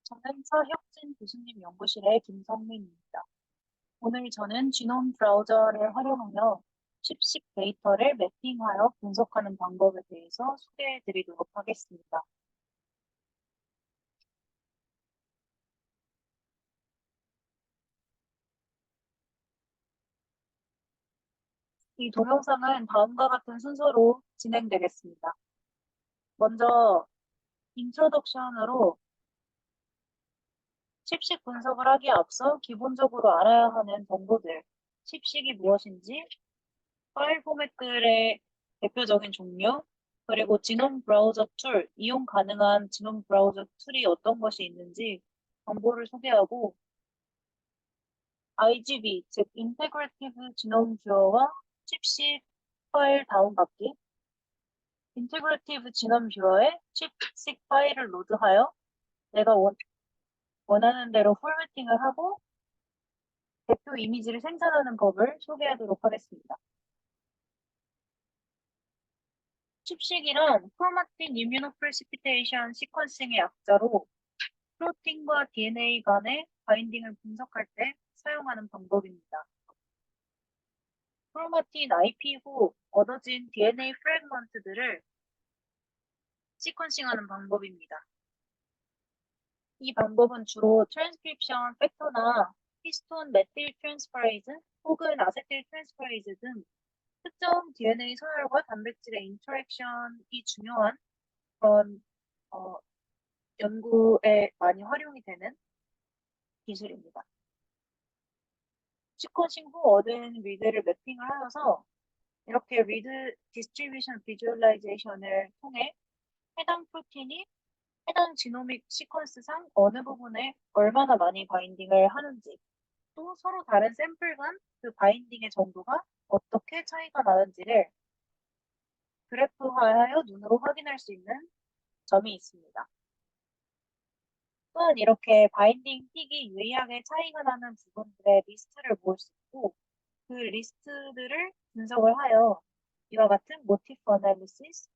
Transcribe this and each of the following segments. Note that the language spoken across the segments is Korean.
저는 서혁진 교수님 연구실의 김성민입니다. 오늘 저는 지놈 브라우저를 활용하여 칩식 데이터를 매핑하여 분석하는 방법에 대해서 소개해 드리도록 하겠습니다. 이 동영상은 다음과 같은 순서로 진행되겠습니다. 먼저 인트로덕션으로 칩식 분석을 하기에 앞서 기본적으로 알아야 하는 정보들, 칩식이 무엇인지, 파일 포맷들의 대표적인 종류, 그리고 지놈 브라우저 툴, 이용 가능한 지놈 브라우저 툴이 어떤 것이 있는지 정보를 소개하고 IGB, 즉 인테그레이티브 지놈 뷰어와 칩식 파일 다운받기, 인테그레이티브 지놈 뷰어에 칩식 파일을 로드하여 내가 원하는 대로 포매팅을 하고 대표 이미지를 생산하는 법을 소개하도록 하겠습니다. 칩식이란 크로마틴 이뮤노프레시피테이션 시퀀싱의 약자로 프로틴과 DNA 간의 바인딩을 분석할 때 사용하는 방법입니다. 크로마틴 IP 후 얻어진 DNA 프래그먼트들을 시퀀싱하는 방법입니다. 이 방법은 주로 트랜스크립션 팩터나 히스톤 메틸 트랜스퍼레이즈 혹은 아세틸 트랜스퍼레이즈 등 특정 DNA 서열과 단백질의 인터랙션이 중요한 그런 연구에 많이 활용이 되는 기술입니다. 시퀀싱 후 얻은 리드를 매핑을 하여서 이렇게 리드 디스트리뷰션 비주얼라이제이션을 통해 해당 프로틴이 해당 지노믹 시퀀스상 어느 부분에 얼마나 많이 바인딩을 하는지, 또 서로 다른 샘플 간 그 바인딩의 정도가 어떻게 차이가 나는지를 그래프화하여 눈으로 확인할 수 있는 점이 있습니다. 또한 이렇게 바인딩 픽이 유의하게 차이가 나는 부분들의 리스트를 모을 수 있고 그 리스트들을 분석을 하여 이와 같은 모티프 어널리시스,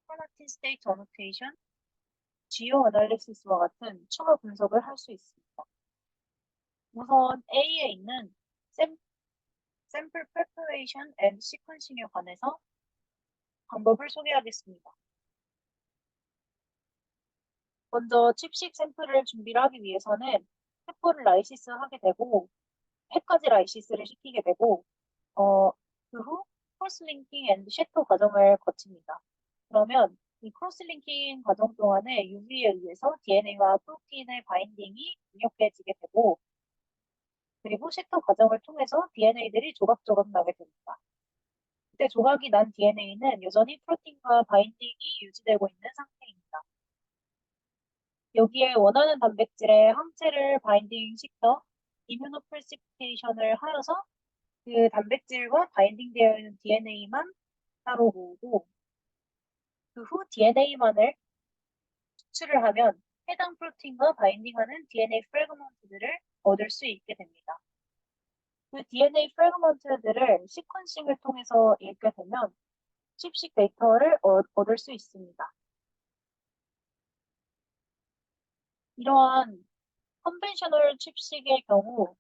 크로마틴 스테이트 어노테이션, 지오 어널리시스와 같은 추가 분석을 할 수 있습니다. 우선 A에 있는 샘플 프레퍼레이션 앤 시퀀싱에 관해서 방법을 소개하겠습니다. 먼저 칩식 샘플을 준비를 하기 위해서는 세포를 라이시스 하게 되고 해까지 라이시스를 시키게 되고 그 후 크로스링킹 앤드 쉐터 과정을 거칩니다. 그러면 이 크로스링킹 과정 동안에 UV에 의해서 DNA와 프로틴의 바인딩이 강력해지게 되고 그리고 쉐터 과정을 통해서 DNA들이 조각조각 나게 됩니다. 그때 조각이 난 DNA는 여전히 프로틴과 바인딩이 유지되고 있는 상태입니다. 여기에 원하는 단백질의 항체를 바인딩시켜 이뮤노프레시피테이션을 하여서 그 단백질과 바인딩되어 있는 DNA만 따로 모으고 그 후 DNA만을 추출을 하면 해당 프로틴과 바인딩하는 DNA 프래그먼트들을 얻을 수 있게 됩니다. 그 DNA 프래그먼트들을 시퀀싱을 통해서 읽게 되면 칩식 데이터를 얻을 수 있습니다. 이러한 컨벤셔널 칩식의 경우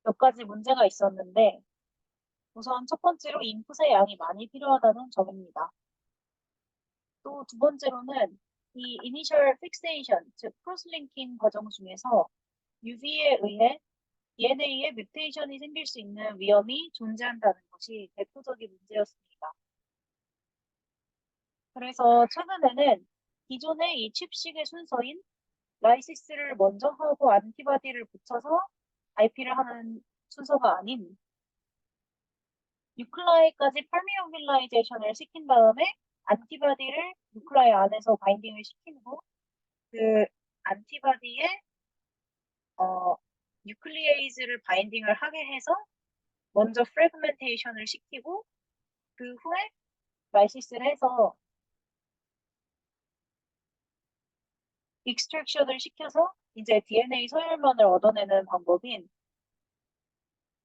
몇 가지 문제가 있었는데 우선 첫 번째로 인풋의 양이 많이 필요하다는 점입니다. 또 두 번째로는 이 이니셜 픽세이션, 즉 크로스링킹 과정 중에서 UV에 의해 DNA에 뮤테이션이 생길 수 있는 위험이 존재한다는 것이 대표적인 문제였습니다. 그래서 최근에는 기존의 이 칩식의 순서인 라이시스를 먼저 하고 안티바디를 붙여서 IP를 하는 순서가 아닌 뉴클라이까지 퍼미오빌라이제이션을 시킨 다음에 안티바디를 뉴클라이 안에서 바인딩을 시킨 후 그 안티바디에 뉴클리에이즈를 바인딩을 하게 해서 먼저 프래그멘테이션을 시키고 그 후에 라이시스를 해서 익스트랙션을 시켜서 이제 DNA 서열만을 얻어내는 방법인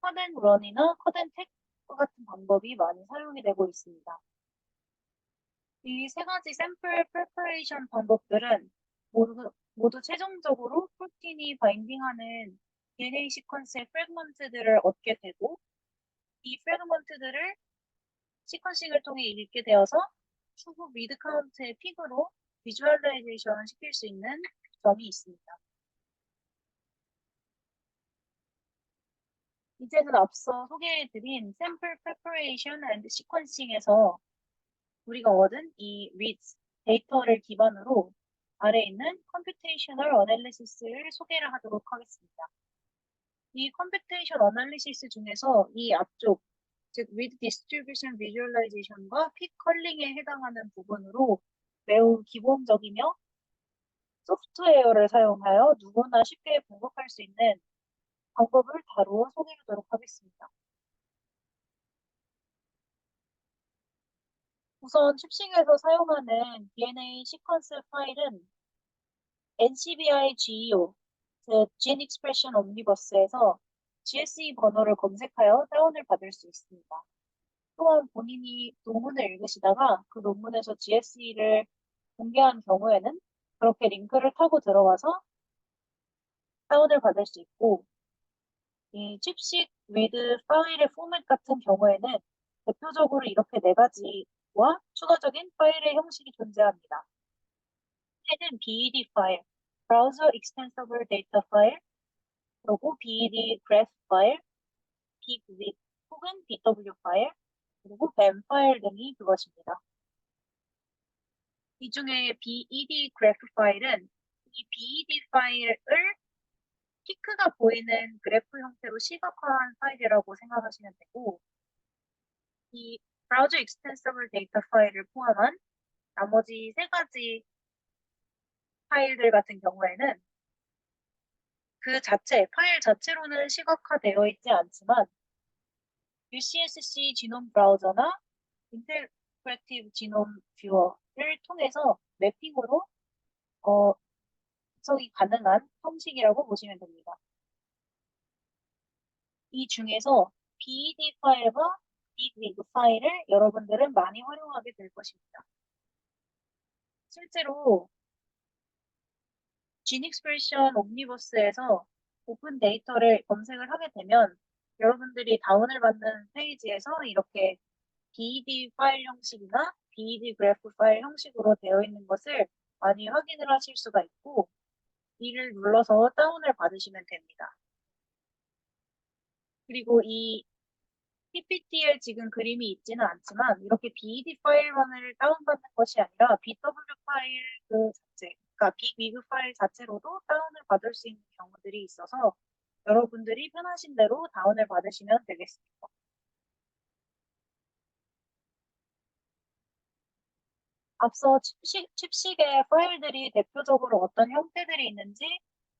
컷앤런이나 컷앤택과 같은 방법이 많이 사용이 되고 있습니다. 이 세 가지 샘플 프레퍼레이션 방법들은 모두 모두 최종적으로 프로틴이 바인딩하는 DNA 시퀀스의 프래그먼트들을 얻게 되고 이 프래그먼트들을 시퀀싱을 통해 읽게 되어서 추후 리드 카운트의 픽으로 비주얼라이제이션 시킬 수 있는 점이 있습니다. 이제는 앞서 소개해드린 샘플 프레퍼레이션 앤드 시퀀싱에서 우리가 얻은 이 reads 데이터를 기반으로 아래에 있는 컴퓨테이셔널 어널리시스를 소개를 하도록 하겠습니다. 이 컴퓨테이션 어널리시스 중에서 이 앞쪽, 즉 read distribution visualization과 픽 컬링에 해당하는 부분으로 매우 기본적이며 소프트웨어를 사용하여 누구나 쉽게 분석할 수 있는 방법을 다루어 소개하도록 하겠습니다. 우선 칩식에서 사용하는 DNA 시퀀스 파일은 NCBI GEO, 즉 Gene Expression Omnibus에서 GSE 번호를 검색하여 다운을 받을 수 있습니다. 또한 본인이 논문을 읽으시다가 그 논문에서 GSE를 공개한 경우에는 그렇게 링크를 타고 들어와서 다운을 받을 수 있고, 이 칩식 리드 파일의 포맷 같은 경우에는 대표적으로 이렇게 네 가지와 추가적인 파일의 형식이 존재합니다. 하나는 BED 파일, Browser Extensible Data 파일, 그리고 BED Graph 파일, BigWip 혹은 BW 파일, 그리고 BAM 파일 등이 그것입니다. 이 중에 BED Graph 파일은 이 BED 파일을 피크가 보이는 그래프 형태로 시각화한 파일이라고 생각하시면 되고, 이 브라우저 익스텐서블 데이터 파일을 포함한 나머지 세 가지 파일들 같은 경우에는 그 자체, 파일 자체로는 시각화되어 있지 않지만 UCSC 지놈 브라우저나 인터그래티브 지놈 뷰어를 통해서 매핑으로 분석이 가능한 형식이라고 보시면 됩니다. 이 중에서 BED 파일과 BigWig 파일을 여러분들은 많이 활용하게 될 것입니다. 실제로 Gene Expression Omnibus에서 오픈 데이터를 검색을 하게 되면 여러분들이 다운을 받는 페이지에서 이렇게 BED 파일 형식이나 BED 그래프 파일 형식으로 되어 있는 것을 많이 확인을 하실 수가 있고, 이를 눌러서 다운을 받으시면 됩니다. 그리고 이 PPT에 지금 그림이 있지는 않지만 이렇게 BED 파일만을 다운받는 것이 아니라 BW 파일 그 자체, 그러니까 빅위그 파일 자체로도 다운을 받을 수 있는 경우들이 있어서 여러분들이 편하신 대로 다운을 받으시면 되겠습니다. 앞서 칩식의 파일들이 대표적으로 어떤 형태들이 있는지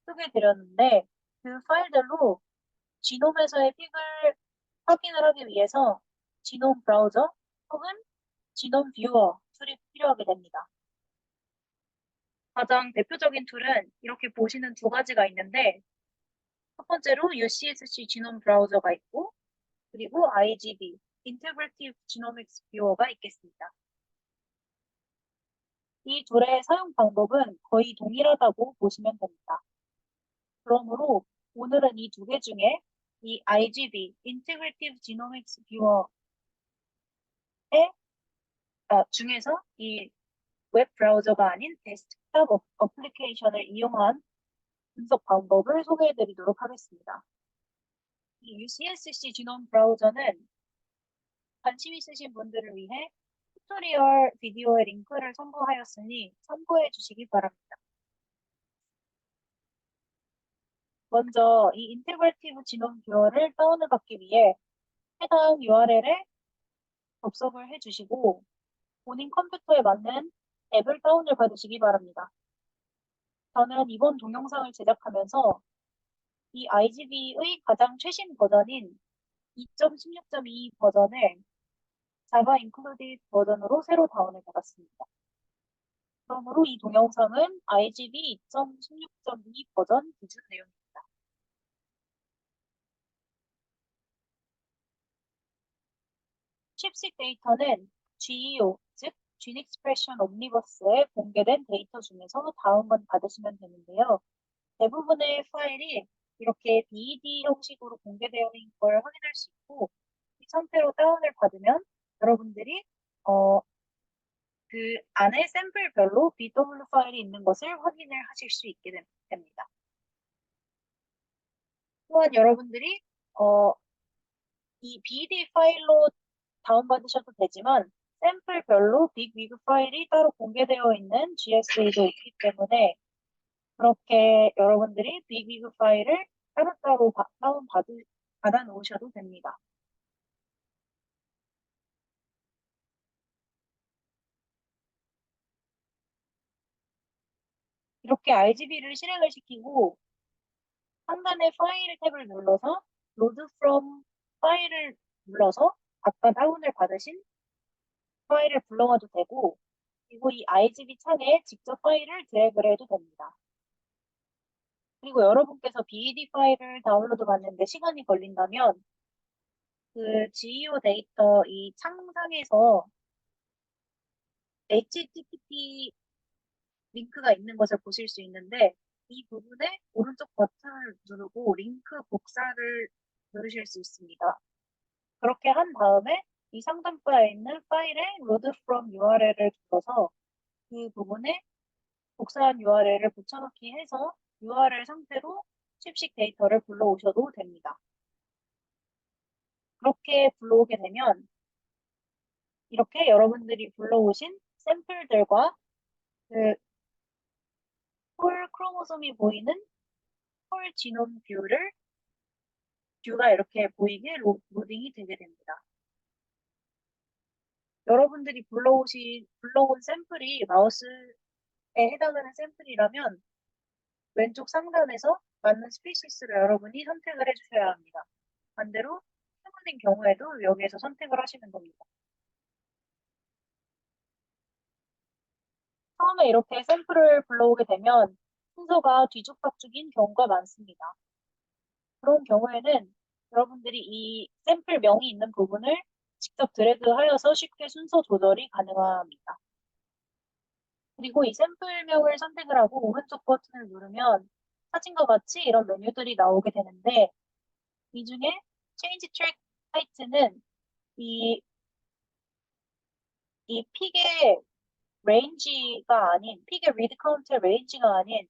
소개해드렸는데 그 파일들로 지놈에서의 픽을 확인을 하기 위해서 지놈 브라우저 혹은 지놈 뷰어 툴이 필요하게 됩니다. 가장 대표적인 툴은 이렇게 보시는 두 가지가 있는데 첫 번째로 UCSC 지놈 브라우저가 있고 그리고 IGB, Integrative Genomics Viewer가 있겠습니다. 이 둘의 사용 방법은 거의 동일하다고 보시면 됩니다. 그러므로 오늘은 이 두 개 중에 이 IGB, Integrative Genomics Viewer의 중에서 이 웹 브라우저가 아닌 데스크탑 어플리케이션을 이용한 분석 방법을 소개해 드리도록 하겠습니다. 이 UCSC 지놈 브라우저는 관심 있으신 분들을 위해 튜토리얼 비디오의 링크를 첨부하였으니 참고해 주시기 바랍니다. 먼저 이 인테그레이티브 지놈 뷰어를 다운을 받기 위해 해당 URL에 접속을 해주시고 본인 컴퓨터에 맞는 앱을 다운을 받으시기 바랍니다. 저는 이번 동영상을 제작하면서 이 IGB의 가장 최신 버전인 2.16.2 버전을 Java Included 버전으로 새로 다운을 받았습니다. 그러므로 이 동영상은 IGB 2.16.2 버전 기준 내용입니다. 칩식 데이터는 GEO, 즉 Gene Expression Omnibus에 공개된 데이터 중에서 다운만 받으시면 되는데요. 대부분의 파일이 이렇게 BED 형식으로 공개되어 있는 걸 확인할 수 있고, 이 상태로 다운을 받으면 여러분들이 그 안에 샘플별로 BW 파일이 있는 것을 확인을 하실 수 있게 됩니다. 또한 여러분들이 이 BED 파일로 다운받으셔도 되지만 샘플별로 빅위그 파일이 따로 공개되어 있는 GSA도 있기 때문에 그렇게 여러분들이 빅위그 파일을 따로따로 받아 놓으셔도 됩니다. 이렇게 RGB를 실행을 시키고 상단의 파일 탭을 눌러서 Load from 파일을 눌러서 아까 다운을 받으신 파일을 불러와도 되고, 그리고 이 RGB 창에 직접 파일을 드래그를 해도 됩니다. 그리고 여러분께서 BED 파일을 다운로드 받는데 시간이 걸린다면 그 GEO 데이터 이 창상에서 HTTP 링크가 있는 것을 보실 수 있는데 이 부분에 오른쪽 버튼을 누르고 링크 복사를 누르실 수 있습니다. 그렇게 한 다음에 이 상단바에 있는 파일에 load from URL을 눌러서 그 부분에 복사한 URL을 붙여넣기 해서 URL 상태로 칩식 데이터를 불러오셔도 됩니다. 그렇게 불러오게 되면 이렇게 여러분들이 불러오신 샘플들과 그 홀 크로모솜이 보이는 홀 지놈 뷰가 이렇게 보이게 로딩이 되게 됩니다. 여러분들이 불러온 샘플이 마우스에 해당하는 샘플이라면 왼쪽 상단에서 맞는 스피시스를 여러분이 선택을 해주셔야 합니다. 반대로 휴먼인 경우에도 여기에서 선택을 하시는 겁니다. 처음에 이렇게 샘플을 불러오게 되면 순서가 뒤죽박죽인 경우가 많습니다. 그런 경우에는 여러분들이 이 샘플명이 있는 부분을 직접 드래그하여서 쉽게 순서 조절이 가능합니다. 그리고 이 샘플명을 선택을 하고 오른쪽 버튼을 누르면 사진과 같이 이런 메뉴들이 나오게 되는데 이 중에 Change Track Height는 이 픽의 레인지가 아닌, 픽의 리드 카운트의 레인지가 아닌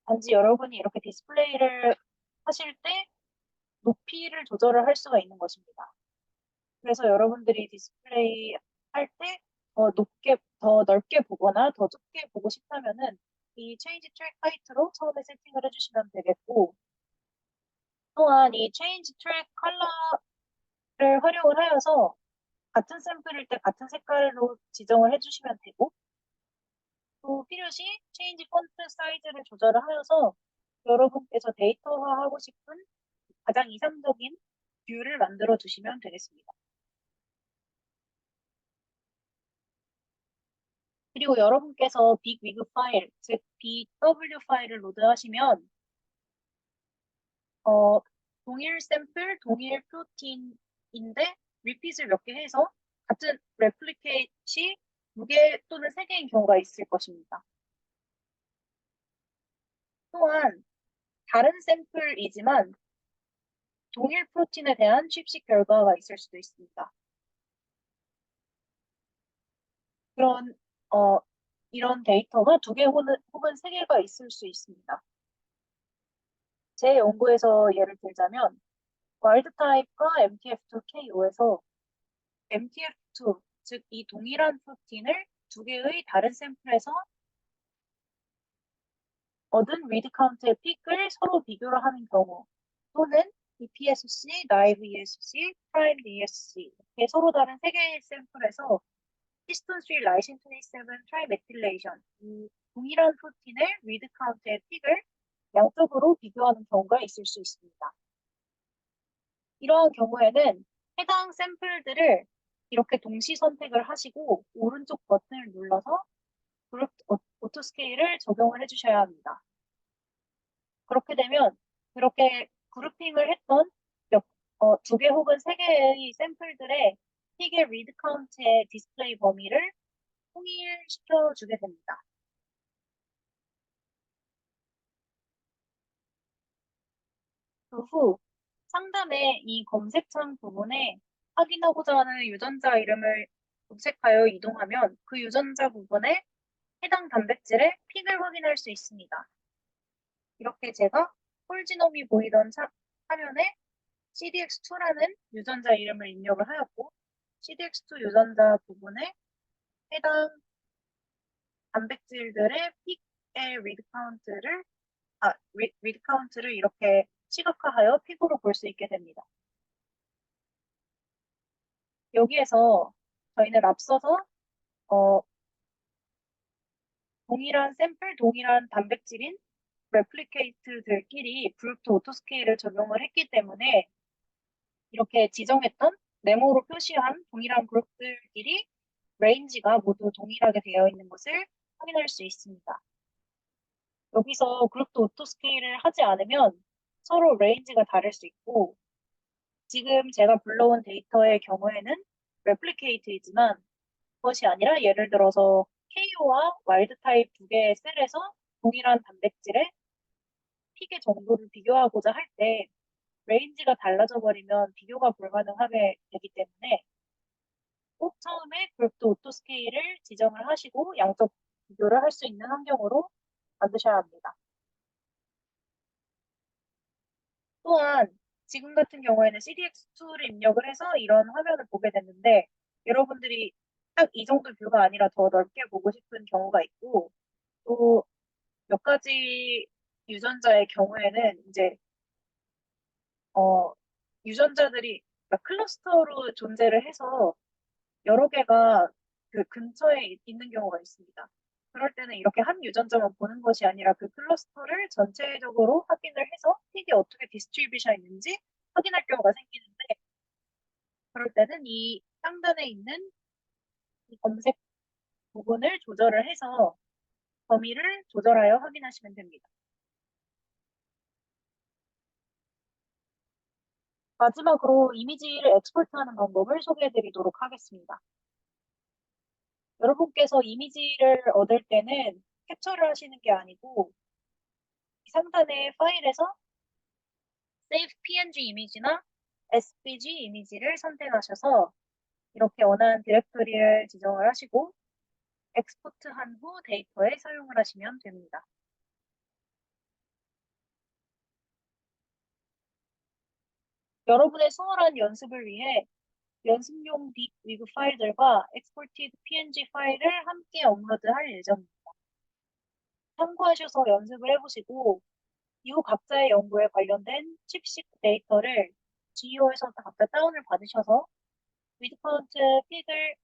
단지 여러분이 이렇게 디스플레이를 하실 때 높이를 조절을 할 수가 있는 것입니다. 그래서 여러분들이 디스플레이 할 때 더 넓게 보거나 더 좁게 보고 싶다면은 이 Change Track Height로 처음에 세팅을 해주시면 되겠고, 또한 이 Change Track Color를 활용을 하여서 같은 샘플일 때 같은 색깔로 지정을 해주시면 되고, 또 필요시 Change Font 사이즈를 조절을 하여서 여러분께서 데이터화하고 싶은 가장 이상적인 뷰를 만들어 두시면 되겠습니다. 그리고 여러분께서 빅위그 파일, 즉 BW 파일을 로드하시면 동일 샘플, 동일 프로틴인데 리핏을 몇 개 해서 같은 레플리케이트이 2개 또는 3개인 경우가 있을 것입니다. 또한 다른 샘플이지만 동일 프로틴에 대한 취입식 결과가 있을 수도 있습니다. 이런 데이터가 2개 혹은 3개가 있을 수 있습니다. 제 연구에서 예를 들자면 와일드 타입과 MTF2KO에서 MTF2, 즉 이 동일한 프로틴을 2개의 다른 샘플에서 얻은 리드 카운트의 픽을 서로 비교를 하는 경우, 또는 EPSC, naive ESC, primed ESC 이렇게 서로 다른 3개의 샘플에서 히스톤 3 라이신 27 트라이메틸레이션 이 동일한 프로틴의 리드 카운트의 픽을 양쪽으로 비교하는 경우가 있을 수 있습니다. 이러한 경우에는 해당 샘플들을 이렇게 동시 선택을 하시고 오른쪽 버튼을 눌러서 그룹 오토스케일을 적용을 해주셔야 합니다. 그렇게 되면 그렇게 그룹핑을 했던 2개 혹은 3개의 샘플들의 픽의 리드 카운트의 디스플레이 범위를 통일시켜주게 됩니다. 그 후 상단의 이 검색창 부분에 확인하고자 하는 유전자 이름을 검색하여 이동하면 그 유전자 부분에 해당 단백질의 픽을 확인할 수 있습니다. 이렇게 제가 홀지놈이 보이던 화면에 CDX2라는 유전자 이름을 입력을 하였고 CDX2 유전자 부분에 해당 단백질들의 픽의 리드 카운트를 이렇게 시각화하여 픽으로 볼 수 있게 됩니다. 여기에서 저희는 앞서서 동일한 샘플, 동일한 단백질인 레플리케이트들끼리 브루트 오토스케일을 적용을 했기 때문에 이렇게 지정했던 네모로 표시한 동일한 그룹들끼리 레인지가 모두 동일하게 되어 있는 것을 확인할 수 있습니다. 여기서 그룹도 오토스케일을 하지 않으면 서로 레인지가 다를 수 있고 지금 제가 불러온 데이터의 경우에는 레플리케이트이지만 그것이 아니라 예를 들어서 KO와 와일드 타입 두 개의 셀에서 동일한 단백질의 픽의 정도를 비교하고자 할 때 레인지가 달라져 버리면 비교가 불가능하게 되기 때문에 꼭 처음에 그룹도 오토스케일을 지정을 하시고 양적 비교를 할 수 있는 환경으로 만드셔야 합니다. 또한 지금 같은 경우에는 CDX2를 입력을 해서 이런 화면을 보게 됐는데 여러분들이 딱 이 정도 뷰가 아니라 더 넓게 보고 싶은 경우가 있고 또 몇 가지 유전자의 경우에는 이제 유전자들이 클러스터로 존재를 해서 여러 개가 그 근처에 있는 경우가 있습니다. 그럴 때는 이렇게 한 유전자만 보는 것이 아니라 그 클러스터를 전체적으로 확인을 해서 픽이 어떻게 디스트리뷰션 있는지 확인할 경우가 생기는데 그럴 때는 이 상단에 있는 이 검색 부분을 조절을 해서 범위를 조절하여 확인하시면 됩니다. 마지막으로 이미지를 엑스포트하는 방법을 소개해 드리도록 하겠습니다. 여러분께서 이미지를 얻을 때는 캡처를 하시는 게 아니고 상단의 파일에서 Save PNG 이미지나 SVG 이미지를 선택하셔서 이렇게 원하는 디렉토리를 지정을 하시고 엑스포트한 후 데이터에 사용을 하시면 됩니다. 여러분의 수월한 연습을 위해 연습용 위그 파일들과 엑스포티드 PNG 파일을 함께 업로드할 예정입니다. 참고하셔서 연습을 해보시고 이후 각자의 연구에 관련된 칩식 데이터를 GEO에서 각자 다운을 받으셔서 위드카운트 픽을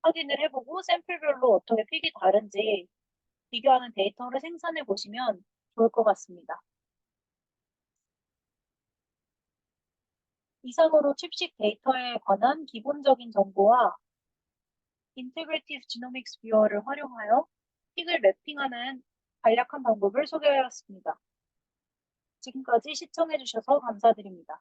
확인을 해보고 샘플별로 어떻게 픽이 다른지 비교하는 데이터를 생산해 보시면 좋을 것 같습니다. 이상으로 칩식 데이터에 관한 기본적인 정보와 인테그레이티브 지노믹스 뷰어를 활용하여 픽을 매핑하는 간략한 방법을 소개하였습니다. 지금까지 시청해주셔서 감사드립니다.